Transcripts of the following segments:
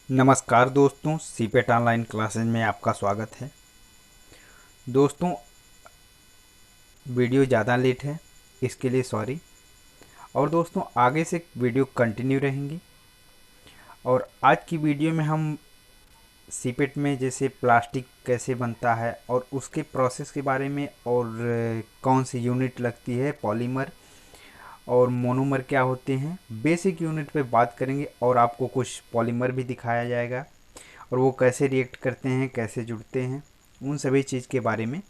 नमस्कार दोस्तों, CIPET online classes में आपका स्वागत है। दोस्तों, वीडियो ज़्यादा लेट है, इसके लिए सॉरी। और दोस्तों, आगे से वीडियो कंटिन्यू रहेंगी। और आज की वीडियो में हम सीपेट में जैसे प्लास्टिक कैसे बनता है और उसके प्रोसेस के बारे में, और कौन सी यूनिट लगती है, पॉलीमर और मोनोमर क्या होते हैं, बेसिक यूनिट पे बात करेंगे। और आपको कुछ पॉलीमर भी दिखाया जाएगा और वो कैसे रिएक्ट करते हैं, कैसे जुड़ते हैं, उन सभी चीज़ के बारे में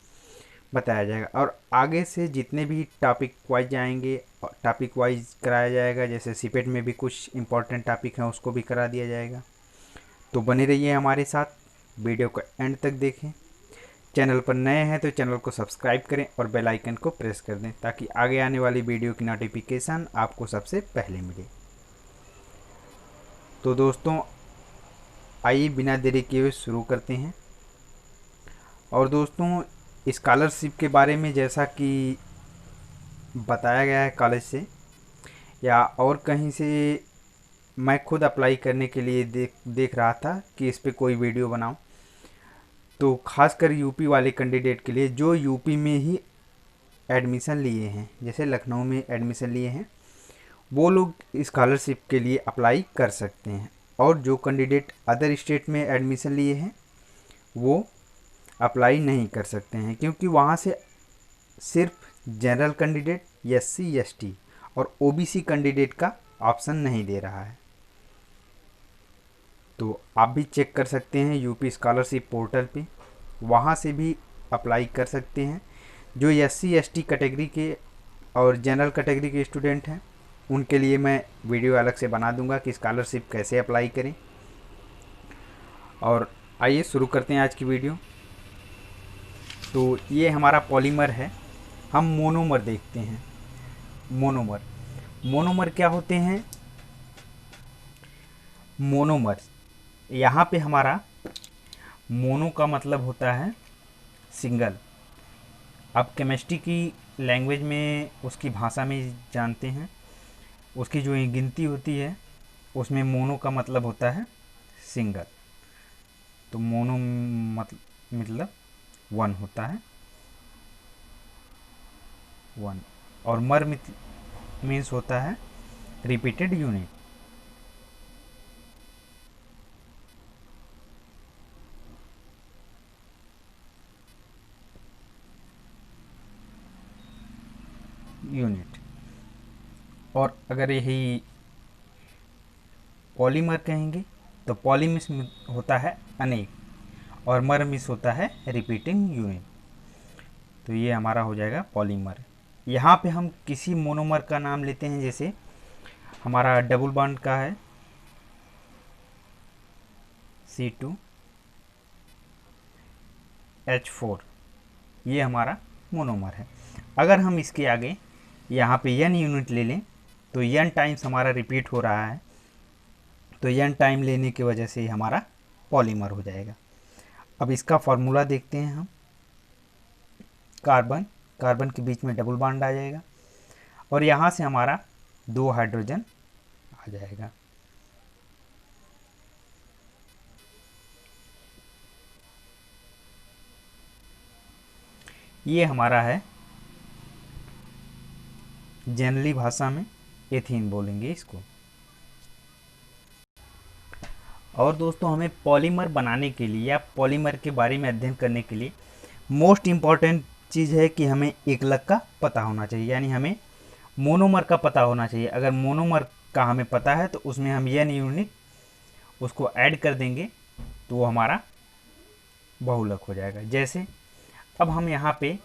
बताया जाएगा। और आगे से जितने भी टॉपिक वाइज जाएंगे, टॉपिक वाइज कराया जाएगा। जैसे सीपेट में भी कुछ इंपॉर्टेंट टॉपिक हैं, उसको भी करा दिया जाएगा। तो बने रहिए हमारे साथ, वीडियो को एंड तक देखें। चैनल पर नए हैं तो चैनल को सब्सक्राइब करें और बेल आइकन को प्रेस कर दें, ताकि आगे आने वाली वीडियो की नोटिफिकेशन आपको सबसे पहले मिले। तो दोस्तों, आइए बिना देरी किए हुए शुरू करते हैं। और दोस्तों, स्कॉलरशिप के बारे में जैसा कि बताया गया है कॉलेज से या और कहीं से, मैं खुद अप्लाई करने के लिए देख रहा था कि इस पे कोई वीडियो बनाऊं। तो खासकर यूपी वाले कैंडिडेट के लिए जो यूपी में ही एडमिशन लिए हैं, जैसे लखनऊ में एडमिशन लिए हैं, वो लोग स्कॉलरशिप के लिए अप्लाई कर सकते हैं। और जो कैंडिडेट अदर स्टेट में एडमिशन लिए हैं, वो अप्लाई नहीं कर सकते हैं, क्योंकि वहाँ से सिर्फ जनरल कैंडिडेट, एससी एसटी और ओबीसी कैंडिडेट का ऑप्शन नहीं दे रहा है। तो आप भी चेक कर सकते हैं यूपी स्कॉलरशिप पोर्टल पे, वहाँ से भी अप्लाई कर सकते हैं। जो एससी एसटी कैटेगरी के और जनरल कैटेगरी के स्टूडेंट हैं, उनके लिए मैं वीडियो अलग से बना दूंगा कि स्कॉलरशिप कैसे अप्लाई करें। और आइए शुरू करते हैं आज की वीडियो। तो ये हमारा पॉलीमर है। हम मोनोमर देखते हैं। मोनोमर मोनोमर क्या होते हैं? मोनोमर, यहाँ पे हमारा मोनो का मतलब होता है सिंगल। आप केमिस्ट्री की लैंग्वेज में, उसकी भाषा में जानते हैं, उसकी जो गिनती होती है उसमें मोनो का मतलब होता है सिंगल। तो मोनो मतलब वन होता है, वन। और मर मीन्स होता है रिपीटेड यूनिट। यूनिट। और अगर यही पॉलीमर कहेंगे तो पॉलीमिस होता है अनेक, और मरमिस होता है रिपीटिंग यूनिट। तो ये हमारा हो जाएगा पॉलीमर। यहाँ पे हम किसी मोनोमर का नाम लेते हैं, जैसे हमारा डबल बॉन्ड का है C2H4, ये हमारा मोनोमर है। अगर हम इसके आगे यहाँ पे n यूनिट ले लें तो n टाइम्स हमारा रिपीट हो रहा है, तो n टाइम लेने की वजह से हमारा पॉलीमर हो जाएगा। अब इसका फॉर्मूला देखते हैं हम। कार्बन कार्बन के बीच में डबल बॉन्ड आ जाएगा और यहाँ से हमारा 2 हाइड्रोजन आ जाएगा। ये हमारा है, जनरली भाषा में एथीन बोलेंगे इसको। और दोस्तों, हमें पॉलीमर बनाने के लिए या पॉलीमर के बारे में अध्ययन करने के लिए मोस्ट इम्पॉर्टेंट चीज़ है कि हमें एकलक का पता होना चाहिए, यानी हमें मोनोमर का पता होना चाहिए। अगर मोनोमर का हमें पता है तो उसमें हम n यूनिट उसको ऐड कर देंगे तो वो हमारा बहुलक हो जाएगा। जैसे अब हम यहाँ पे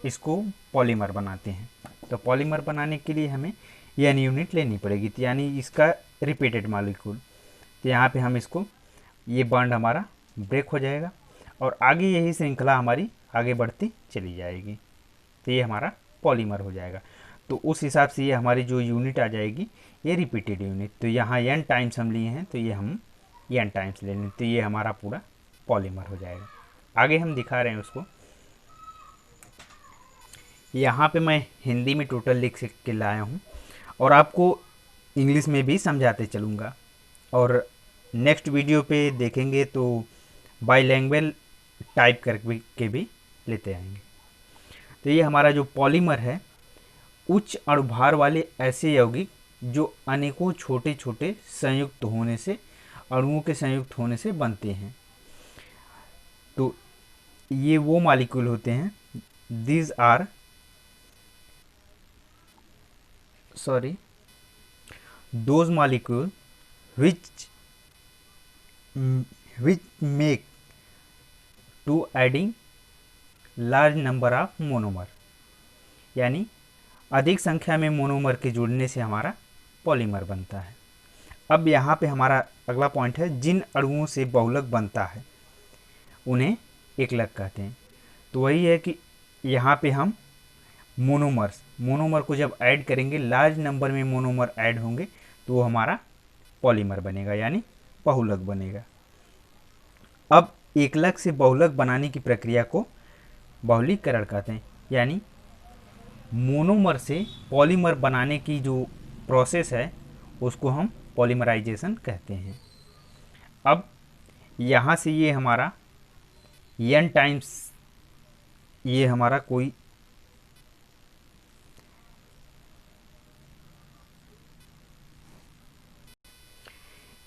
इसको पॉलीमर बनाते हैं, तो पॉलीमर बनाने के लिए हमें n यूनिट लेनी पड़ेगी, तो यानी इसका रिपीटेड मॉलिक्यूल। तो यहाँ पे हम इसको, ये बॉन्ड हमारा ब्रेक हो जाएगा और आगे यही श्रृंखला हमारी आगे बढ़ती चली जाएगी। तो ये हमारा पॉलीमर हो जाएगा। तो उस हिसाब से ये हमारी जो यूनिट आ जाएगी, ये रिपीटेड यूनिट। तो यहाँ n टाइम्स हम लिए हैं तो ये हम n टाइम्स ले लें, तो ये हमारा पूरा पॉलीमर हो जाएगा। आगे हम दिखा रहे हैं उसको। यहाँ पे मैं हिंदी में टोटल लिख के लाया हूँ और आपको इंग्लिश में भी समझाते चलूँगा। और नेक्स्ट वीडियो पे देखेंगे तो बाईलैंग्वेज टाइप करके भी लेते आएंगे। तो ये हमारा जो पॉलीमर है, उच्च अणुभार वाले ऐसे यौगिक जो अनेकों छोटे छोटे संयुक्त होने से, अणुओं के संयुक्त होने से बनते हैं। तो ये वो मॉलिक्यूल होते हैं, these are those molecule which make to adding large number of monomer, यानी अधिक संख्या में मोनोमर के जुड़ने से हमारा पॉलीमर बनता है। अब यहाँ पे हमारा अगला पॉइंट है, जिन अणुओं से बहुलक बनता है उन्हें एकलक कहते हैं। तो वही है कि यहाँ पे हम मोनोमर को जब ऐड करेंगे, लार्ज नंबर में मोनोमर ऐड होंगे तो वो हमारा पॉलीमर बनेगा, यानी बहुलक बनेगा। अब एकलक से बहुलक बनाने की प्रक्रिया को बहुलीकरण कहते हैं, यानी मोनोमर से पॉलीमर बनाने की जो प्रोसेस है उसको हम पॉलीमराइजेशन कहते हैं। अब यहाँ से ये हमारा n टाइम्स, ये हमारा कोई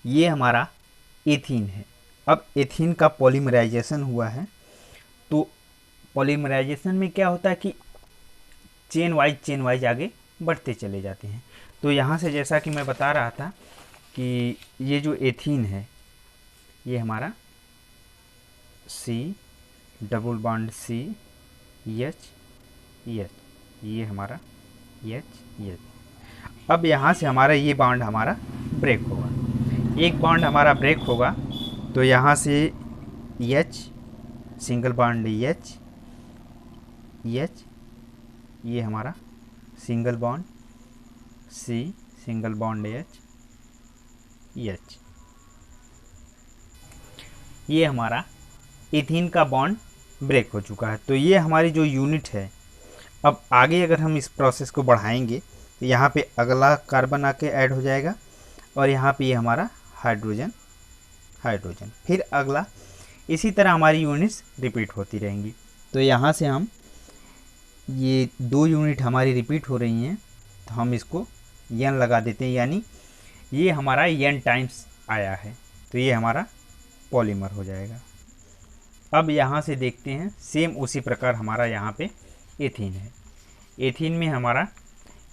ये हमारा एथीन है। अब एथीन का पॉलीमराइजेशन हुआ है, तो पॉलीमराइजेशन में क्या होता है कि चेन वाइज आगे बढ़ते चले जाते हैं। तो यहाँ से जैसा कि मैं बता रहा था कि ये जो एथीन है, ये हमारा C double bond C H, ये हमारा H। अब यहाँ से हमारा ये बॉन्ड हमारा ब्रेक होगा, एक बॉन्ड हमारा ब्रेक होगा, तो यहाँ से H सिंगल बॉन्ड H, ये हमारा single bond C single bond H, ये हमारा एथीन का बॉन्ड ब्रेक हो चुका है। तो ये हमारी जो यूनिट है, अब आगे अगर हम इस प्रोसेस को बढ़ाएंगे तो यहाँ पे अगला कार्बन आके ऐड हो जाएगा और यहाँ पे ये हमारा हाइड्रोजन, फिर अगला, इसी तरह हमारी यूनिट्स रिपीट होती रहेंगी। तो यहाँ से हम ये 2 यूनिट हमारी रिपीट हो रही हैं, तो हम इसको n लगा देते हैं, यानी ये हमारा n टाइम्स आया है, तो ये हमारा पॉलीमर हो जाएगा। अब यहाँ से देखते हैं, सेम उसी प्रकार हमारा यहाँ पे एथीन है। एथीन में हमारा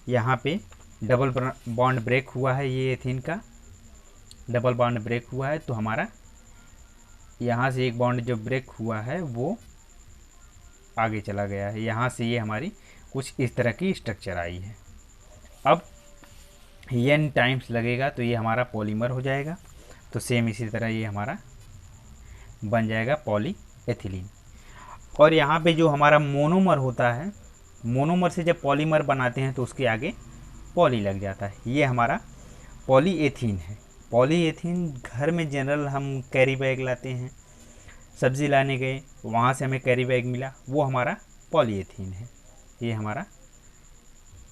यहाँ पे डबल बॉन्ड ब्रेक हुआ है, ये एथीन का डबल बॉन्ड ब्रेक हुआ है, तो हमारा यहाँ से एक बॉन्ड जो ब्रेक हुआ है वो आगे चला गया है, यहाँ से ये हमारी कुछ इस तरह की स्ट्रक्चर आई है। अब n टाइम्स लगेगा तो ये हमारा पॉलीमर हो जाएगा। तो सेम इसी तरह ये हमारा बन जाएगा पॉलीएथिलीन। और यहाँ पे जो हमारा मोनोमर होता है, मोनोमर से जब पॉलीमर बनाते हैं तो उसके आगे पॉली लग जाता है, ये हमारा पॉलीएथीन है। पॉलीएथीन घर में जनरल हम कैरी बैग लाते हैं, सब्ज़ी लाने गए वहाँ से हमें कैरी बैग मिला, वो हमारा पॉलीएथीन है, ये हमारा।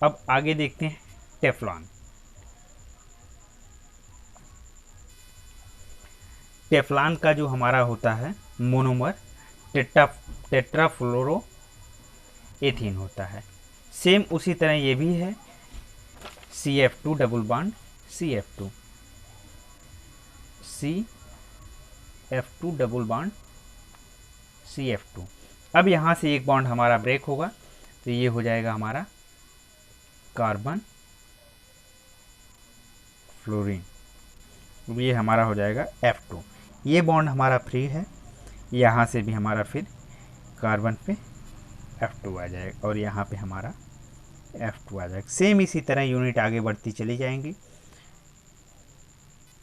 अब आगे देखते हैं टेफ्लॉन। टेफ्लॉन का जो हमारा होता है मोनोमर टेट्राफ्लोरो एथीन होता है। सेम उसी तरह ये भी है, CF2 double bond CF2 double bond CF2। अब यहाँ से एक बॉन्ड हमारा ब्रेक होगा, तो ये हो जाएगा हमारा कार्बन फ्लोरीन, ये हमारा हो जाएगा F2। ये बॉन्ड हमारा फ्री है, यहाँ से भी हमारा फिर कार्बन पे F2 आ जाएगा और यहाँ पे हमारा F2 आ जाएगा। सेम इसी तरह यूनिट आगे बढ़ती चली जाएंगी।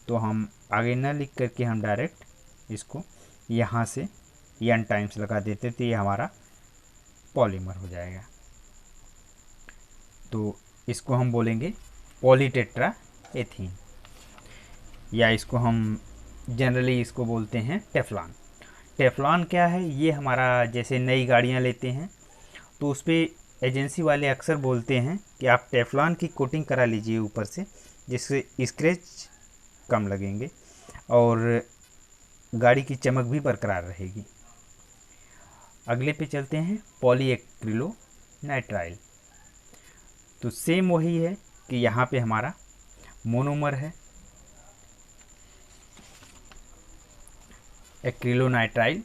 तो हम आगे न लिख करके हम डायरेक्ट इसको यहाँ से n टाइम्स लगा देते, तो ये हमारा पॉलीमर हो जाएगा। तो इसको हम बोलेंगे पॉलीटेट्रा एथीन, या इसको हम जनरली इसको बोलते हैं टेफ्लॉन। टेफ्लॉन क्या है, ये हमारा जैसे नई गाड़ियाँ लेते हैं तो उस पर एजेंसी वाले अक्सर बोलते हैं कि आप टेफ्लॉन की कोटिंग करा लीजिए ऊपर से, जिससे स्क्रैच कम लगेंगे। और गाड़ी की चमक भी बरकरार रहेगी। अगले पे चलते हैं, पॉलीएक्रिलोनाइट्राइल। तो सेम वही है कि यहाँ पे हमारा मोनोमर है एक्रिलोनाइट्राइल।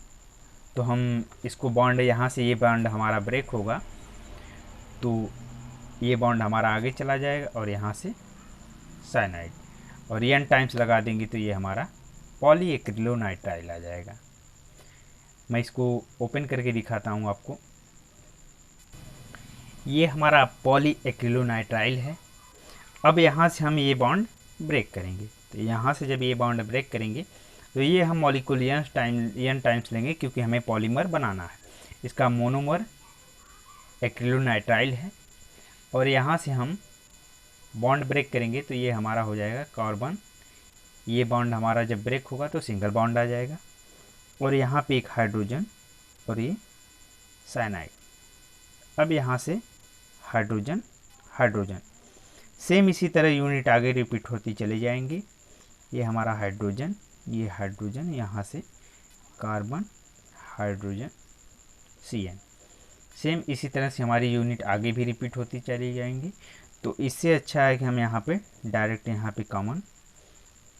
तो हम इसको बॉन्ड, यहाँ से ये बॉन्ड हमारा ब्रेक होगा तो ये बॉन्ड हमारा आगे चला जाएगा और यहाँ से साइनाइड, और एन टाइम्स लगा देंगे तो ये हमारा पॉलीएक्रिलोनाइट्राइल आ जाएगा। मैं इसको ओपन करके दिखाता हूँ आपको। ये हमारा पॉलीएक्रिलोनाइट्राइल है। अब यहाँ से हम ये बॉन्ड ब्रेक करेंगे, तो यहाँ से जब ये बॉन्ड ब्रेक करेंगे तो ये हम मॉलिक्यूल एन टाइम्स लेंगे, क्योंकि हमें पॉलीमर बनाना है। इसका मोनोमर एक्रिलोनाइट्राइल है, और यहाँ से हम बॉन्ड ब्रेक करेंगे तो ये हमारा हो जाएगा कार्बन। ये बॉन्ड हमारा जब ब्रेक होगा तो सिंगल बॉन्ड आ जाएगा, और यहाँ पे एक हाइड्रोजन और ये साइनाइड। अब यहाँ से हाइड्रोजन हाइड्रोजन, सेम इसी तरह यूनिट आगे रिपीट होती चले जाएंगे। ये हमारा हाइड्रोजन, ये हाइड्रोजन, यहाँ से कार्बन हाइड्रोजन CN। सेम इसी तरह से हमारी यूनिट आगे भी रिपीट होती चली जाएंगी। तो इससे अच्छा है कि हम यहाँ पे डायरेक्ट यहाँ पे कॉमन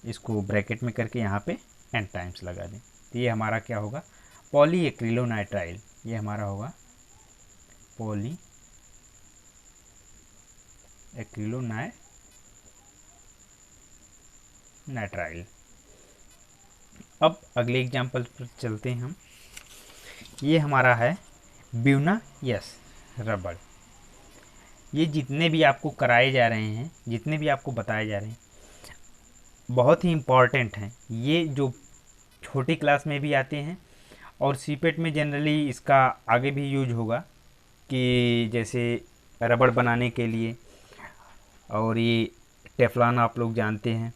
इसको ब्रैकेट में करके यहाँ पे n टाइम्स लगा दें। तो ये हमारा क्या होगा, पॉलीएक्रिलोनाइट्राइल। ये हमारा होगा पॉलीएक्रिलोनाइट्राइल। अब अगले एग्जाम्पल पर चलते हैं हम। ये हमारा है ब्यूनायस रबड़। ये जितने भी आपको कराए जा रहे हैं, जितने भी आपको बताए जा रहे हैं, बहुत ही इम्पॉर्टेंट हैं। ये जो छोटी क्लास में भी आते हैं, और सीपेट में जनरली इसका आगे भी यूज होगा, कि जैसे रबड़ बनाने के लिए। और ये टेफ्लॉन आप लोग जानते हैं,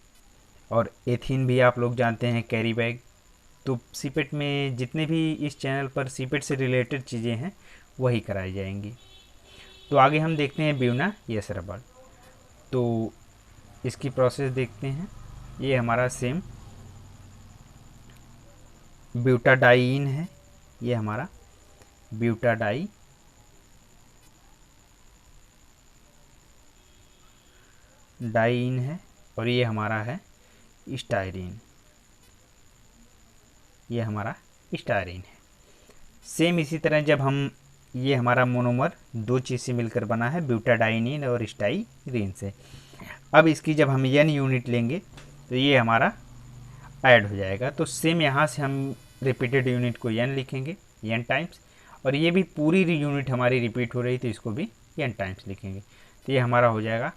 और एथीन भी आप लोग जानते हैं, कैरी बैग। तो सीपेट में जितने भी इस चैनल पर सीपेट से रिलेटेड चीज़ें हैं वही कराई जाएंगी। तो आगे हम देखते हैं ब्यूनायस रबड़। तो इसकी प्रोसेस देखते हैं। ये हमारा सेम ब्यूटाडाईन है। ये हमारा ब्यूटाडाईन है, और ये हमारा है स्टायरीन। ये हमारा स्टायरीन है। सेम इसी तरह जब हम, ये हमारा मोनोमर दो चीज़ से मिलकर बना है, ब्यूटाडाइनिन और स्टाइरीन से। अब इसकी जब हम एन यूनिट लेंगे तो ये हमारा ऐड हो जाएगा। तो सेम यहाँ से हम रिपीटेड यूनिट को एन लिखेंगे, एन टाइम्स, और ये भी पूरी यूनिट हमारी रिपीट हो रही तो इसको भी एन टाइम्स लिखेंगे। तो ये हमारा हो जाएगा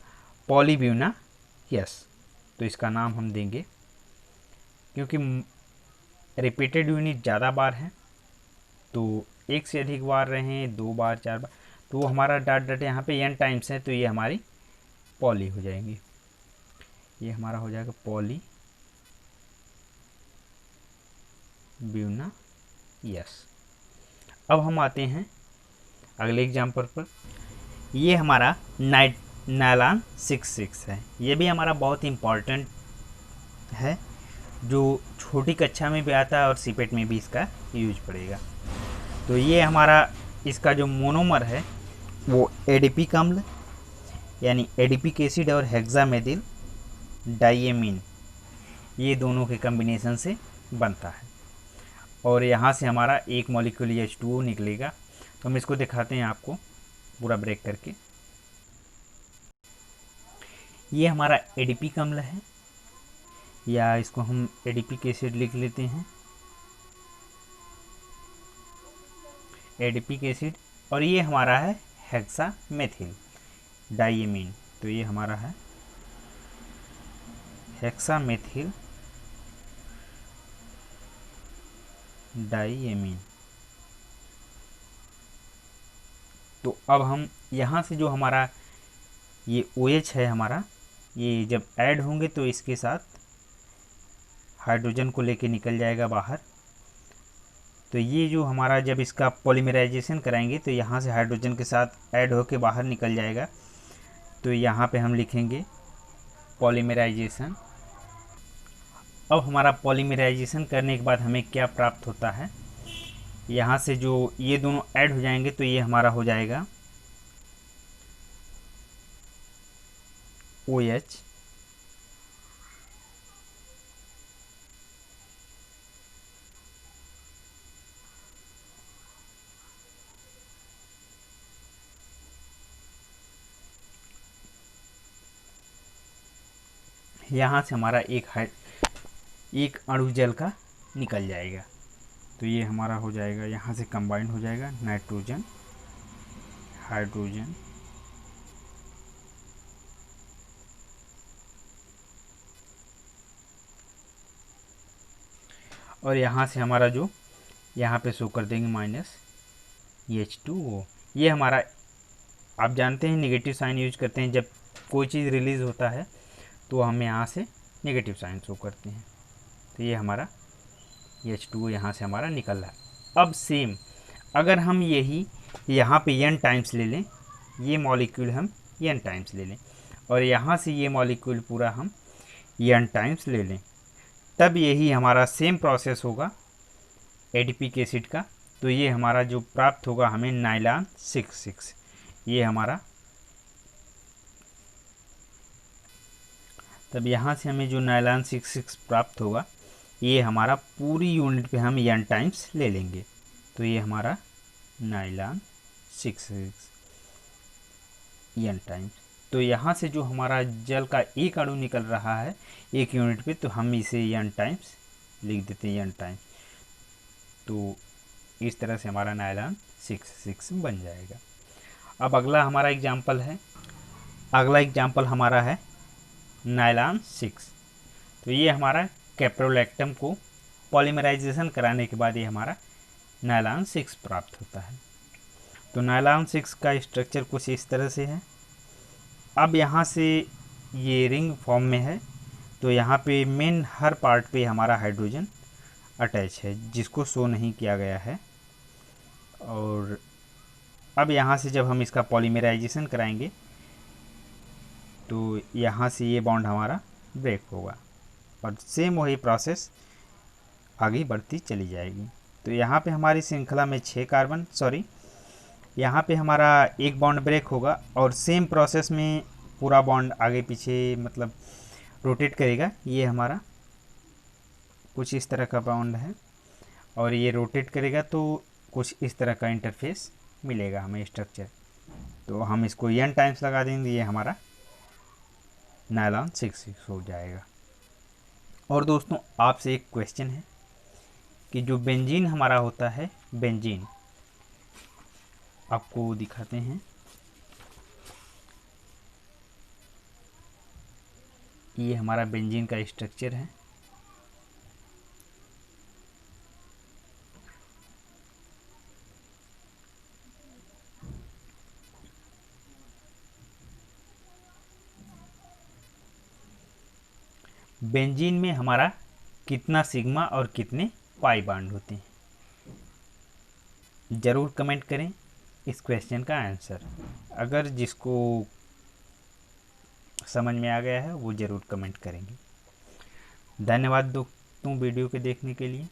पॉलीब्यूनायस। तो इसका नाम हम देंगे, क्योंकि रिपीटेड यूनिट ज़्यादा बार हैं, तो एक से अधिक बार रहें, 2 बार 4 बार, तो वो हमारा डॉट यहाँ पे एन टाइम्स है, तो ये हमारी पॉली हो जाएंगी। ये हमारा हो जाएगा पॉलीब्यूनायस। अब हम आते हैं अगले एग्जाम्पल पर। ये हमारा नायलॉन 66 है। ये भी हमारा बहुत इम्पॉर्टेंट है, जो छोटी कक्षा में भी आता है और सीपेट में भी इसका यूज पड़ेगा। तो ये हमारा, इसका जो मोनोमर है वो एडिपिक अम्ल यानी एडिपिक एसिड और हेक्सामेथिल डाइएमीन, ये दोनों के कम्बिनेशन से बनता है। और यहाँ से हमारा एक मॉलिक्यूल H2O निकलेगा। तो हम इसको दिखाते हैं आपको पूरा ब्रेक करके। ये हमारा एडिपिक अम्ल है, या इसको हम एडिपिक एसिड लिख लेते हैं, एडिपिक एसिड। और ये हमारा है हेक्सामेथिल डाइएमीन। तो ये हमारा है हेक्सामेथिल डाइएमीन। तो अब हम यहाँ से जो हमारा ये OH है हमारा, ये जब ऐड होंगे तो इसके साथ हाइड्रोजन को लेके निकल जाएगा बाहर। तो ये जो हमारा, जब इसका पॉलीमराइजेशन कराएंगे तो यहाँ से हाइड्रोजन के साथ ऐड होके बाहर निकल जाएगा। तो यहाँ पे हम लिखेंगे पॉलीमराइजेशन अब हमारा पॉलीमराइजेशन करने के बाद हमें क्या प्राप्त होता है, यहाँ से जो ये दोनों ऐड हो जाएंगे तो ये हमारा हो जाएगा OH, यहाँ से हमारा एक अणु जल का निकल जाएगा। तो ये हमारा हो जाएगा, यहाँ से कंबाइंड हो जाएगा नाइट्रोजन, हाइड्रोजन, और यहाँ से हमारा जो यहाँ पे शो कर देंगे -H2O। ये हमारा, आप जानते हैं नेगेटिव साइन यूज करते हैं जब कोई चीज़ रिलीज़ होता है तो हम यहाँ से नेगेटिव साइन शो करते हैं। तो ये हमारा H2O यहाँ से हमारा निकल रहा है। अब सेम अगर हम यही यहाँ पे n टाइम्स ले लें, ये मॉलिक्यूल हम n टाइम्स ले लें, और यहाँ से ये मॉलिक्यूल पूरा हम n टाइम्स ले लें, तब यही हमारा सेम प्रोसेस होगा एडिपिक एसिड का। तो ये हमारा जो प्राप्त होगा हमें नाइलॉन 6,6, ये हमारा, तब यहाँ से हमें जो नाइलॉन 6,6 प्राप्त होगा ये हमारा पूरी यूनिट पे हम n टाइम्स ले लेंगे। तो ये हमारा नाइलॉन 6,6 n टाइम्स। तो यहाँ से जो हमारा जल का एक अणु निकल रहा है एक यूनिट पे, तो हम इसे n टाइम्स लिख देते हैं, n टाइम्स। तो इस तरह से हमारा नाइलॉन 6,6 बन जाएगा। अब अगला हमारा एग्जाम्पल है, अगला एग्जाम्पल हमारा है नाइलॉन 6। तो ये हमारा कैप्रोलैक्टम को पॉलीमराइजेशन कराने के बाद ये हमारा नाइलॉन 6 प्राप्त होता है। तो नाइलॉन 6 का स्ट्रक्चर कुछ इस तरह से है। अब यहाँ से ये रिंग फॉर्म में है, तो यहाँ पे मेन हर पार्ट पे हमारा हाइड्रोजन अटैच है जिसको शो नहीं किया गया है। और अब यहाँ से जब हम इसका पॉलीमराइजेशन कराएंगे तो यहाँ से ये बॉन्ड हमारा ब्रेक होगा और सेम वही प्रोसेस आगे बढ़ती चली जाएगी। तो यहाँ पे हमारी श्रृंखला में 6 कार्बन, यहाँ पे हमारा एक बॉन्ड ब्रेक होगा और सेम प्रोसेस में पूरा बॉन्ड आगे पीछे मतलब रोटेट करेगा। ये हमारा कुछ इस तरह का बॉन्ड है और ये रोटेट करेगा तो कुछ इस तरह का इंटरफेस मिलेगा हमें स्ट्रक्चर। तो हम इसको n टाइम्स लगा देंगे, ये हमारा नाइलॉन 6,6 हो जाएगा। और दोस्तों आपसे एक क्वेश्चन है कि जो बेंजीन हमारा होता है, बेंजीन आपको दिखाते हैं, ये हमारा बेंजीन का स्ट्रक्चर है। बेंजीन में हमारा कितना सिग्मा और कितने पाई बॉन्ड होते हैं, ज़रूर कमेंट करें इस क्वेश्चन का आंसर। अगर जिसको समझ में आ गया है वो ज़रूर कमेंट करेंगे। धन्यवाद दोस्तों वीडियो के देखने के लिए।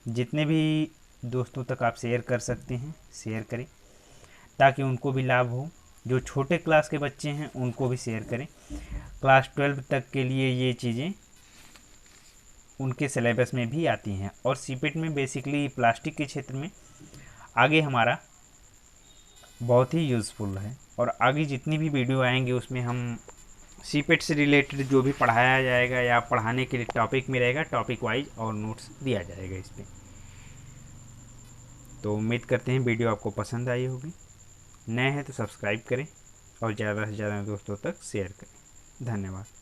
जितने भी दोस्तों तक आप शेयर कर सकते हैं शेयर करें ताकि उनको भी लाभ हो। जो छोटे क्लास के बच्चे हैं उनको भी शेयर करें। क्लास 12 तक के लिए ये चीज़ें उनके सिलेबस में भी आती हैं और सीपेट में बेसिकली प्लास्टिक के क्षेत्र में आगे हमारा बहुत ही यूज़फुल है। और आगे जितनी भी वीडियो आएंगे उसमें हम सीपेट से रिलेटेड जो भी पढ़ाया जाएगा या पढ़ाने के लिए टॉपिक में रहेगा, टॉपिक वाइज और नोट्स दिया जाएगा इस पर। तो उम्मीद करते हैं वीडियो आपको पसंद आई होगी। नए हैं तो सब्सक्राइब करें और ज़्यादा से ज़्यादा दोस्तों तक शेयर करें। धन्यवाद।